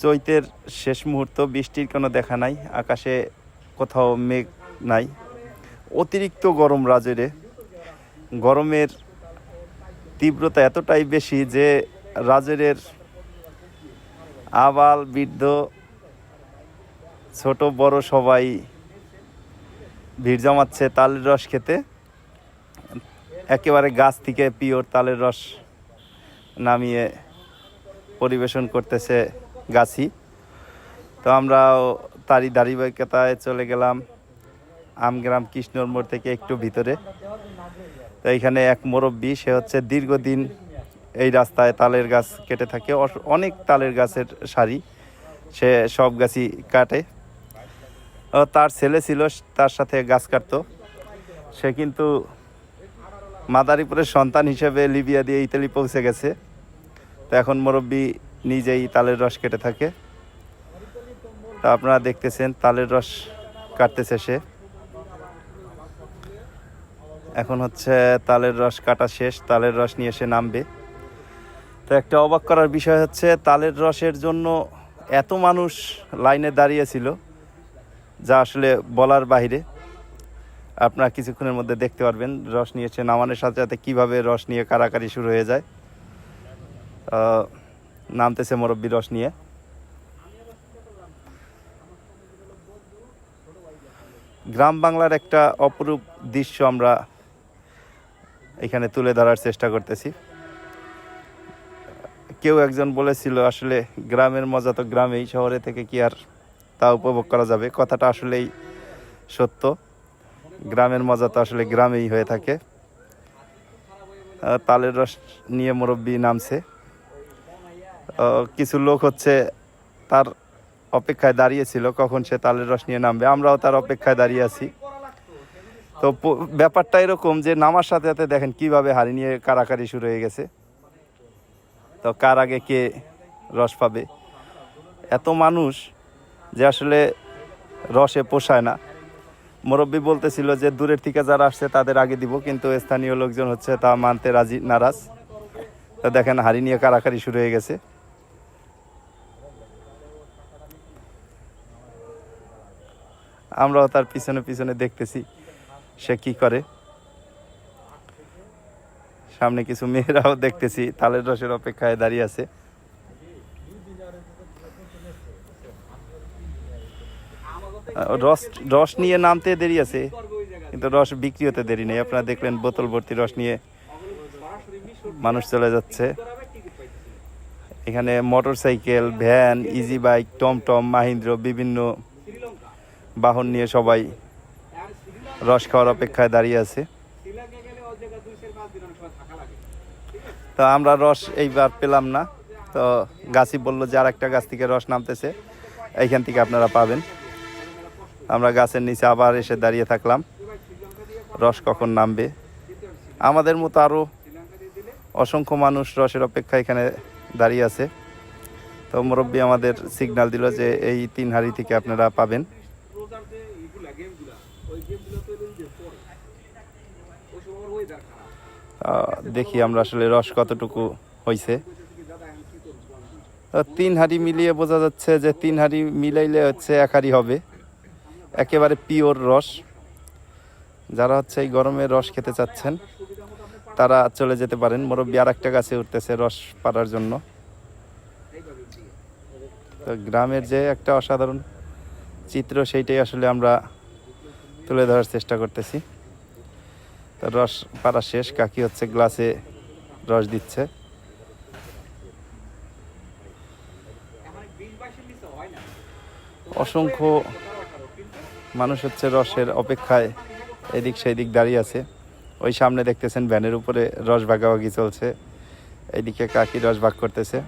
চৈতের শেষ মুহূর্ত, বৃষ্টির কোনো দেখা নাই, আকাশে কোথাও মেঘ নাই, অতিরিক্ত গরম রাজৈরে। গরমের তীব্রতা এতটাই বেশি যে রাজৈরের আবাল বৃদ্ধ ছোট বড় সবাই ভিড় জমাচ্ছে তালের রস খেতে। একেবারে গাছ থেকে পিওর তালের রস নামিয়ে পরিবেশন করতেছে গাছি। তো আমরাও তারই ধারাবাহিকতায় চলে গেলাম আমগ্রাম কৃষ্ণর মোড় থেকে একটু ভিতরে। তো এইখানে এক মুরব্বি, সে হচ্ছে দীর্ঘদিন এই রাস্তায় তালের গাছ কেটে থাকে, অনেক তালের গাছের সারি, সে সব গাছই কাটে। তার ছেলে ছিল, তার সাথে গাছ কাটতো। সে কিন্তু মাদারীপুরের সন্তান হিসেবে লিবিয়া দিয়ে ইতালি পৌঁছে গেছে। তো এখন মুরব্বি নিজেই তালের রস কেটে থাকে। তা আপনারা দেখতেছেন তালের রস কাটতেছে সে। এখন হচ্ছে তালের রস কাটা শেষ, তালের রস নিয়ে সে নামবে। তো একটা অবাক করার বিষয় হচ্ছে তালের রসের জন্য এত মানুষ লাইনে দাঁড়িয়েছিল যা আসলে বলার বাইরে। আপনারা কিছুক্ষণের মধ্যে দেখতে পারবেন রস নিয়ে সে নামানোর সাথে সাথে কীভাবে রস নিয়ে কারাকারি শুরু হয়ে যায়। নামতেছে মুরব্বি রস নিয়ে। গ্রাম বাংলার একটা অপরূপ দৃশ্য আমরা এখানে তুলে ধরার চেষ্টা করতেছি। কেউ একজন বলেছিল আসলে গ্রামের মজা তো গ্রামেই, শহরে থেকে কি আর তা উপভোগ করা যাবে। কথাটা আসলেই সত্য, গ্রামের মজা তো আসলে গ্রামেই হয়ে থাকে। তালের রস নিয়ে মুরব্বি নামছে। কিছু লোক হচ্ছে তার অপেক্ষায় দাঁড়িয়েছিল কখন সে তালের রস নিয়ে নামবে। আমরাও তার অপেক্ষায় দাঁড়িয়ে আছি। তো ব্যাপারটা এরকম যে নামার সাথে সাথে দেখেন কিভাবে হাড়ি নিয়ে কারাকারি শুরু হয়ে গেছে। তো কার আগে কে রস পাবে, এত মানুষ যে আসলে রসে পোষায় না। মুরব্বি বলতেছিল যে দূরের থেকে যারা আসছে তাদের আগে দিব, কিন্তু স্থানীয় লোকজন হচ্ছে তা মানতে নারাজ। তো দেখেন হাড়ি নিয়ে কারাকারি শুরু হয়ে গেছে। আমরাও তার পিছনে পিছনে দেখতেছি সে কি করে। সামনে কিছু মেয়েরাও দেখতেছি তালের রসের অপেক্ষায় দাঁড়িয়ে আছে। রস নিয়ে নামতে দেরি আছে, কিন্তু রস বিক্রি হতে দেরি নেই। আপনারা দেখলেন বোতল ভর্তি রস নিয়ে মানুষ চলে যাচ্ছে। এখানে মোটরসাইকেল, ভ্যান, ইজি বাইক, টমটম, মাহিন্দ্র বিভিন্ন বাহন নিয়ে সবাই রস খাওয়ার অপেক্ষায় দাঁড়িয়ে আছে। তো আমরা রস এইবার পেলাম না। তো গাছই বললো যে আর একটা গাছ থেকে রস নামতেছে, এইখান থেকে আপনারা পাবেন। আমরা গাছের নিচে আবার এসে দাঁড়িয়ে থাকলাম, রস কখন নামবে। আমাদের মতো আরও অসংখ্য মানুষ রসের অপেক্ষা এখানে দাঁড়িয়ে আছে। তো মুরব্বি আমাদের সিগন্যাল দিল যে এই 3 হাঁড়ি থেকে আপনারা পাবেন। দেখি আমরা আসলে রস কতটুকু হয়েছে। 3 হাঁড়ি মিলিয়ে বোঝা যাচ্ছে যে 3 হাঁড়ি মিলাইলে হচ্ছে 1 হাঁড়ি হবে, একেবারে পিওর রস। যারা হচ্ছে এই গরমে রস খেতে চাচ্ছেন তারা চলে যেতে পারেন। মুরব্বি আর একটা গাছে উঠতেছে রস পাড়ার জন্য। তো গ্রামের যে একটা অসাধারণ চিত্র, সেইটাই আসলে আমরা তুলে ধরার চেষ্টা করতেছি। তো রস পাড়া শেষ, কাকি হচ্ছে গ্লাসে রস দিচ্ছে। অসংখ্য মানুষ হচ্ছে রসের অপেক্ষায় এদিক সেদিক দাঁড়িয়ে আছে। ওই সামনে দেখতেছেন ভ্যানের উপরে রস ভাগাভাগি চলছে, এইদিকে কাকি রস ভাগ করতেছে।